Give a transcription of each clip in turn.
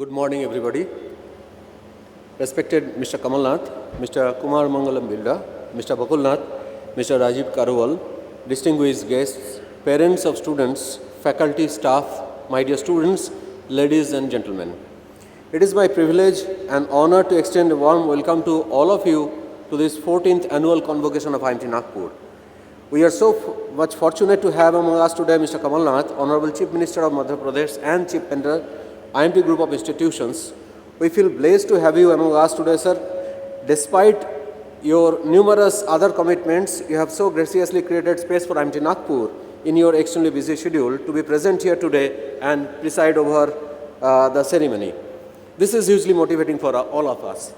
Good morning, everybody. Respected Mr. Kamal Nath, Mr. Kumar Mangalam Bilda, Mr. Bakul Nath, Mr. Rajiv Karawal, distinguished guests, parents of students, faculty, staff, my dear students, ladies and gentlemen. It is my privilege and honor to extend a warm welcome to all of you to this 14th annual convocation of IMT Nagpur. We are so much fortunate to have among us today Mr. Kamal Nath, Honorable Chief Minister of Madhya Pradesh and Chief Mentor, IMT Group of Institutions. We feel blessed to have you among us today, sir. Despite your numerous other commitments, you have so graciously created space for IMT Nagpur in your extremely busy schedule to be present here today and preside over the ceremony. This is hugely motivating for all of us.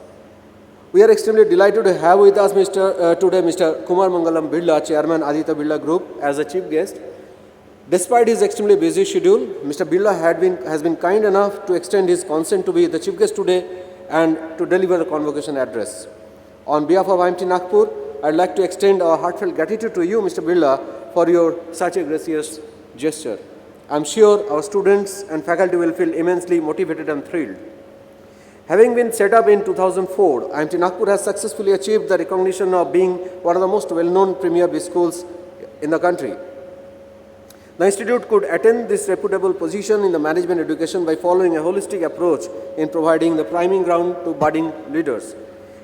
We are extremely delighted to have with us today Mr. Kumar Mangalam Bilda, Chairman Aditya Birla Group, as a chief guest. Despite his extremely busy schedule, Mr. Birla has been kind enough to extend his consent to be the chief guest today and to deliver the convocation address. On behalf of IMT Nagpur, I'd like to extend our heartfelt gratitude to you, Mr. Birla, for your such a gracious gesture. I'm sure our students and faculty will feel immensely motivated and thrilled. Having been set up in 2004, IMT Nagpur has successfully achieved the recognition of being one of the most well-known premier B schools in the country. The institute could attain this reputable position in the management education by following a holistic approach in providing the priming ground to budding leaders.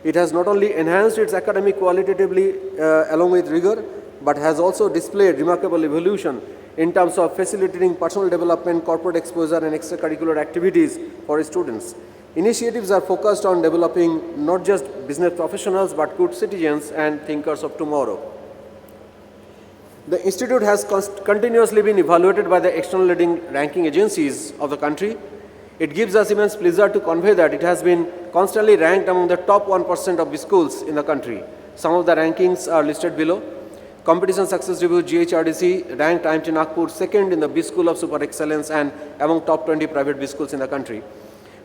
It has not only enhanced its academic qualitatively along with rigor, but has also displayed remarkable evolution in terms of facilitating personal development, corporate exposure, and extracurricular activities for students. Initiatives are focused on developing not just business professionals, but good citizens and thinkers of tomorrow. The institute has continuously been evaluated by the external leading ranking agencies of the country. It gives us immense pleasure to convey that it has been constantly ranked among the top 1% of B schools in the country. Some of the rankings are listed below. Competition Success Review GHRDC ranked IMT Nagpur second in the B School of Super Excellence and among top 20 private B schools in the country.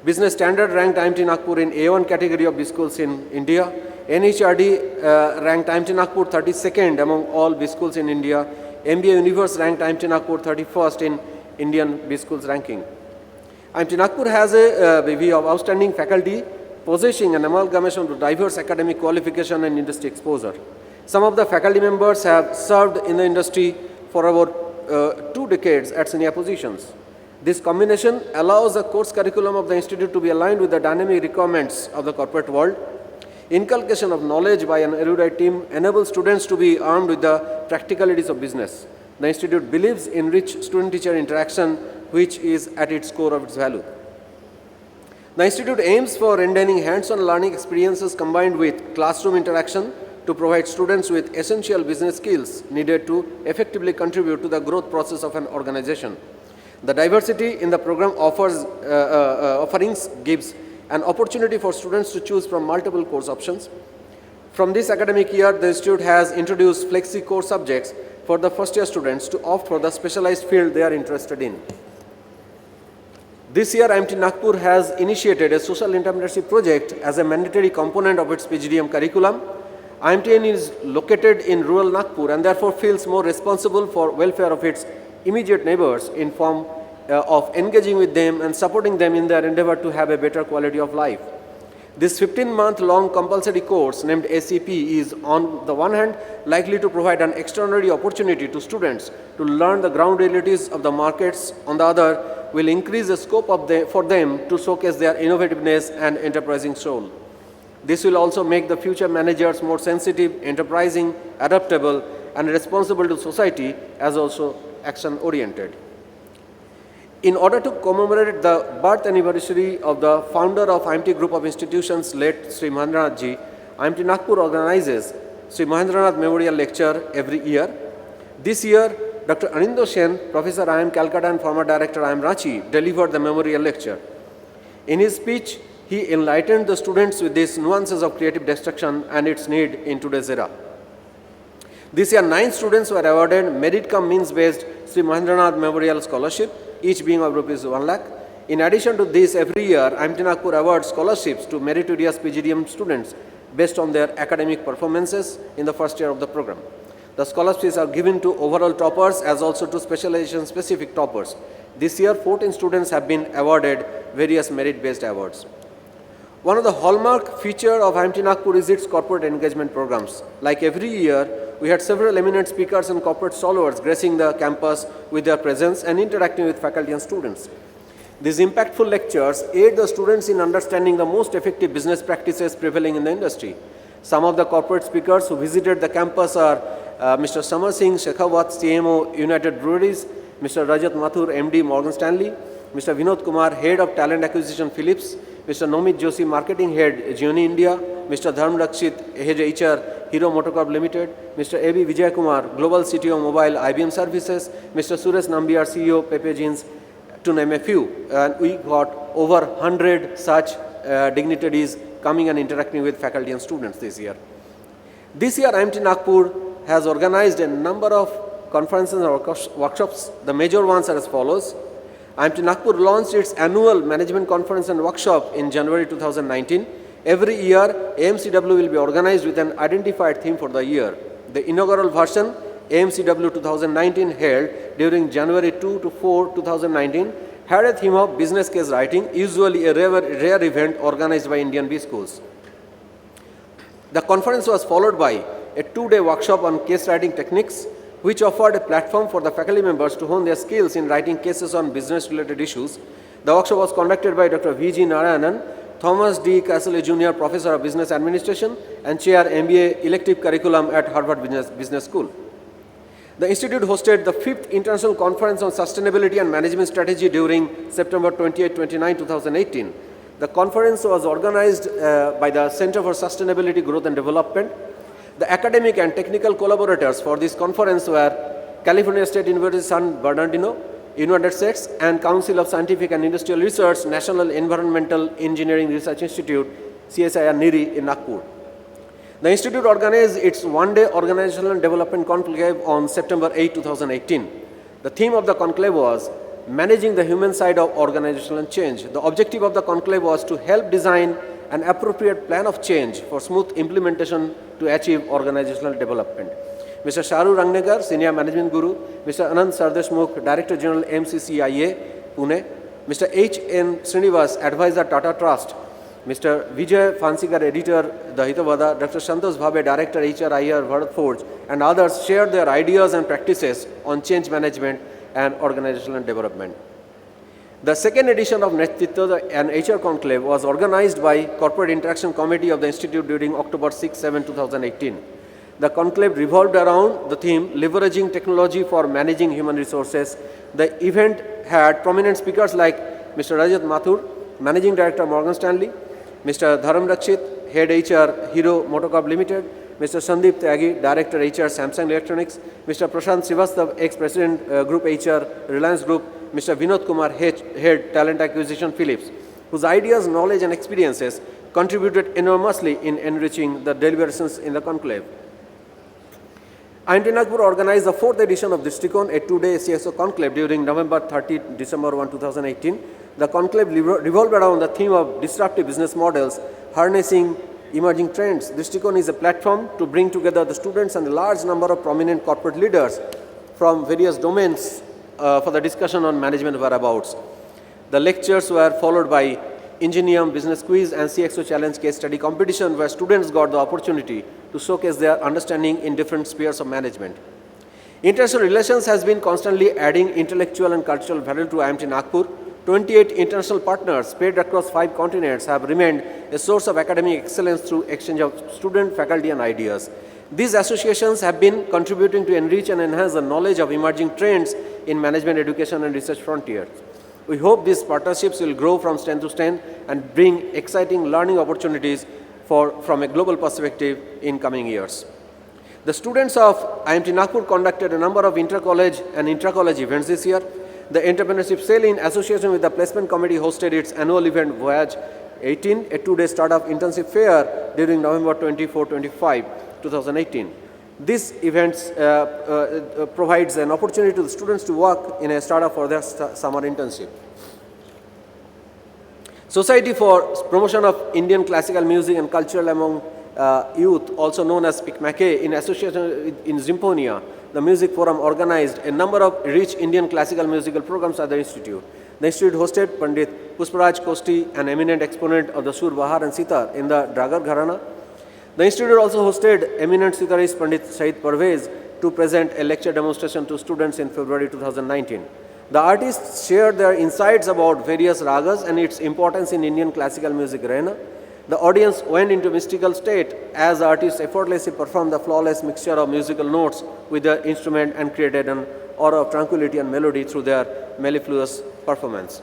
Business Standard ranked IMT Nagpur in A1 category of B schools in India. NHRD ranked IMT Nagpur 32nd among all B schools in India. MBA Universe ranked IMT Nagpur 31st in Indian B schools ranking. IMT Nagpur has a bevy of outstanding faculty possessing an amalgamation of diverse academic qualification and industry exposure. Some of the faculty members have served in the industry for about 2 decades at senior positions. This combination allows the course curriculum of the institute to be aligned with the dynamic requirements of the corporate world. Inculcation of knowledge by an erudite team enables students to be armed with the practicalities of business. The institute believes in rich student-teacher interaction, which is at its core of its value. The institute aims for rendering hands-on learning experiences combined with classroom interaction to provide students with essential business skills needed to effectively contribute to the growth process of an organization. The diversity in the program offerings gives an opportunity for students to choose from multiple course options. From this academic year, the institute has introduced flexi course subjects for the first-year students to opt for the specialized field they are interested in. This year, IMT Nagpur has initiated a social entrepreneurship project as a mandatory component of its PGDM curriculum. IMTN is located in rural Nagpur and therefore feels more responsible for welfare of its immediate neighbors in form of engaging with them and supporting them in their endeavor to have a better quality of life. This 15-month-long compulsory course named ACP is, on the one hand, likely to provide an extraordinary opportunity to students to learn the ground realities of the markets. On the other, will increase the scope for them to showcase their innovativeness and enterprising soul. This will also make the future managers more sensitive, enterprising, adaptable, and responsible to society, as also action-oriented. In order to commemorate the birth anniversary of the founder of IMT Group of Institutions, late Sri Mahendranath Ji, IMT Nagpur organizes Sri Mahendranath Memorial Lecture every year. This year, Dr. Anindo Sen, Professor IIM Calcutta and former Director IIM Ranchi, delivered the memorial lecture. In his speech, he enlightened the students with these nuances of creative destruction and its need in today's era. This year, 9 students were awarded Merit cum Means-based Sri Mahendranath Memorial Scholarship, each being of Rs 1 lakh. In addition to this, every year, IMT Nagpur awards scholarships to meritorious PGDM students based on their academic performances in the first year of the program. The scholarships are given to overall toppers as also to specialization specific toppers. This year, 14 students have been awarded various merit-based awards. One of the hallmark feature of IMT Nagpur is its corporate engagement programs. Like every year, we had several eminent speakers and corporate stalwarts gracing the campus with their presence and interacting with faculty and students. These impactful lectures aid the students in understanding the most effective business practices prevailing in the industry. Some of the corporate speakers who visited the campus are Mr. Samar Singh Shekhawat, CMO, United Breweries, Mr. Rajat Mathur, MD, Morgan Stanley, Mr. Vinod Kumar, Head of Talent Acquisition, Philips, Mr. Nomit Joshi, Marketing Head, Gioni India, Mr. Dharam Rakshit, Head HR, Hero Motocorp Limited, Mr. A.B. Vijay Kumar, Global CTO Mobile, IBM Services, Mr. Suresh Nambiar, CEO, Pepe Jeans, to name a few. And we got over 100 such dignitaries coming and interacting with faculty and students this year. This year, IMT Nagpur has organized a number of conferences and workshops. The major ones are as follows. IMT Nagpur launched its annual management conference and workshop in January 2019. Every year, AMCW will be organized with an identified theme for the year. The inaugural version, AMCW 2019, held during January 2 to 4, 2019, had a theme of business case writing, usually a rare event organized by Indian B schools. The conference was followed by a 2-day workshop on case writing techniques, which offered a platform for the faculty members to hone their skills in writing cases on business-related issues. The workshop was conducted by Dr. V.G. Narayanan, Thomas D. Castle Jr., Professor of Business Administration and Chair MBA Elective Curriculum at Harvard Business School. The Institute hosted the 5th International Conference on Sustainability and Management Strategy during September 28-29, 2018. The conference was organized by the Center for Sustainability, Growth and Development. The academic and technical collaborators for this conference were California State University San Bernardino, United States, and Council of Scientific and Industrial Research, National Environmental Engineering Research Institute, CSIR NIRI in Nagpur. The Institute organized its one-day organizational development conclave on September 8, 2018. The theme of the conclave was Managing the Human Side of Organizational Change. The objective of the conclave was to help design an appropriate plan of change for smooth implementation to achieve organizational development. Mr. Sharu Rangnekar, Senior Management Guru, Mr. Anand Sardeshmukh, Director General MCCIA, Pune, Mr. H.N. Srinivas, Advisor Tata Trust, Mr. Vijay Fansikar, Editor, The Hitavada, Dr. Santosh Bhabe, Director HRIR, Bharat and others shared their ideas and practices on change management and organizational development. The second edition of Netritva and HR Conclave was organized by Corporate Interaction Committee of the Institute during October 6-7, 2018. The conclave revolved around the theme Leveraging Technology for Managing Human Resources. The event had prominent speakers like Mr. Rajat Mathur, Managing Director Morgan Stanley, Mr. Dharam Rakshit, Head HR Hero Motocorp Limited, Mr. Sandeep Tyagi, Director HR Samsung Electronics, Mr. Prashant Srivastav, Ex-President Group HR Reliance Group, Mr. Vinod Kumar, Head Talent Acquisition Philips, whose ideas, knowledge and experiences contributed enormously in enriching the deliberations in the conclave. IMT Nagpur organized the 4th edition of Dristikon, a 2-day CSO conclave during November 30, December 1, 2018. The conclave revolved around the theme of disruptive business models, harnessing emerging trends. Dristikon is a platform to bring together the students and a large number of prominent corporate leaders from various domains for the discussion on management whereabouts. The lectures were followed by Ingenium Business Quiz and CXO Challenge Case Study Competition, where students got the opportunity to showcase their understanding in different spheres of management. International relations has been constantly adding intellectual and cultural value to IMT Nagpur. 28 international partners spread across 5 continents have remained a source of academic excellence through exchange of student, faculty and ideas. These associations have been contributing to enrich and enhance the knowledge of emerging trends in management, education and research frontiers. We hope these partnerships will grow from strength to strength and bring exciting learning opportunities from a global perspective in coming years. The students of IMT Nagpur conducted a number of inter-college and intra-college events this year. The Entrepreneurship Cell, in association with the Placement Committee, hosted its annual event Voyage 18, a 2-day startup internship fair during November 24-25, 2018. This event provides an opportunity to the students to work in a startup for their summer internship. Society for Promotion of Indian Classical Music and Culture among Youth, also known as PICMACE, in association in Zymponia, the music forum, organized a number of rich Indian classical musical programs at the institute. The institute hosted Pandit Pushparaj Kosti, an eminent exponent of the Sur, Bahar and Sitar in the Dragar Gharana. The institute also hosted eminent sitarist Pandit Shahid Parvez to present a lecture demonstration to students in February 2019. The artists shared their insights about various ragas and its importance in Indian classical music arena. The audience went into mystical state as the artists effortlessly performed the flawless mixture of musical notes with their instrument and created an aura of tranquility and melody through their mellifluous performance.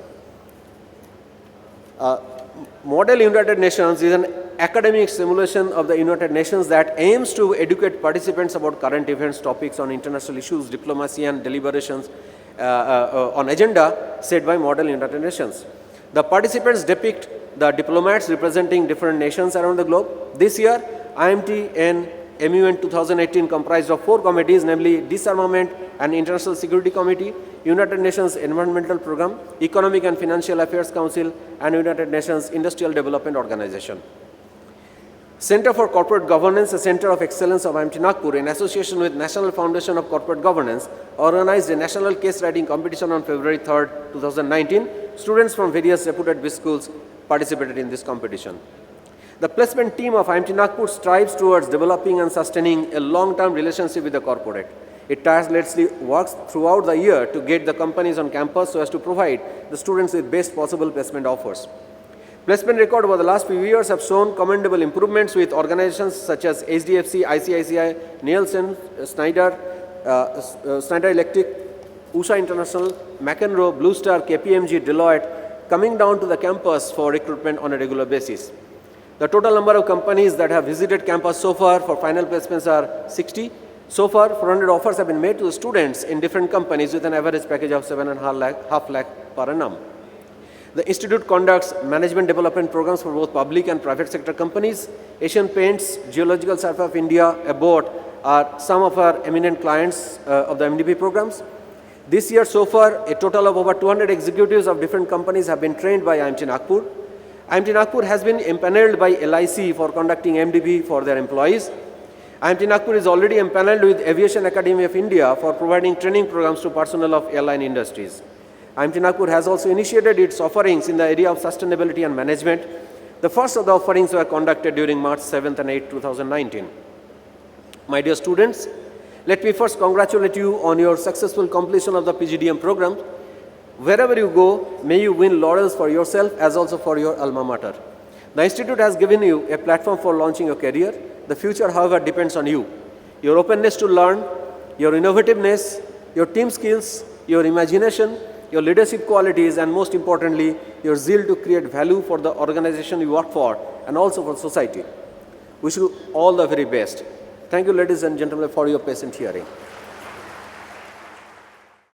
Model United Nations is an academic simulation of the United Nations that aims to educate participants about current events, topics on international issues, diplomacy and deliberations on agenda set by Model United Nations. The participants depict the diplomats representing different nations around the globe. This year, IMT and MUN 2018 comprised of 4 committees, namely Disarmament and International Security Committee, United Nations Environmental Programme, Economic and Financial Affairs Council, and United Nations Industrial Development Organization. Center for Corporate Governance, a center of excellence of IMT Nagpur, in association with National Foundation of Corporate Governance, organized a national case writing competition on February 3, 2019. Students from various reputed BIS schools participated in this competition. The placement team of IMT Nagpur strives towards developing and sustaining a long-term relationship with the corporate. It tirelessly works throughout the year to get the companies on campus so as to provide the students with best possible placement offers. Placement record over the last few years have shown commendable improvements with organizations such as HDFC, ICICI, Nielsen, Schneider Electric, USA International, McEnroe, Blue Star, KPMG, Deloitte coming down to the campus for recruitment on a regular basis. The total number of companies that have visited campus so far for final placements are 60. So far, 400 offers have been made to the students in different companies with an average package of 7.5 lakh per annum. The institute conducts management development programs for both public and private sector companies. Asian Paints, Geological Survey of India, Abbott are some of our eminent clients of the MDP programs. This year so far, a total of over 200 executives of different companies have been trained by IMT Nagpur. IMT Nagpur has been empaneled by LIC for conducting MDP for their employees. IMT Nagpur is already empaneled with Aviation Academy of India for providing training programs to personnel of airline industries. IMT Nagpur has also initiated its offerings in the area of sustainability and management. The first of the offerings were conducted during March 7th and 8th, 2019. My dear students, let me first congratulate you on your successful completion of the PGDM program. Wherever you go, may you win laurels for yourself as also for your alma mater. The institute has given you a platform for launching your career. The future, however, depends on you. Your openness to learn, your innovativeness, your team skills, your imagination, your leadership qualities, and most importantly, your zeal to create value for the organization you work for and also for society. Wish you all the very best. Thank you, ladies and gentlemen, for your patient hearing.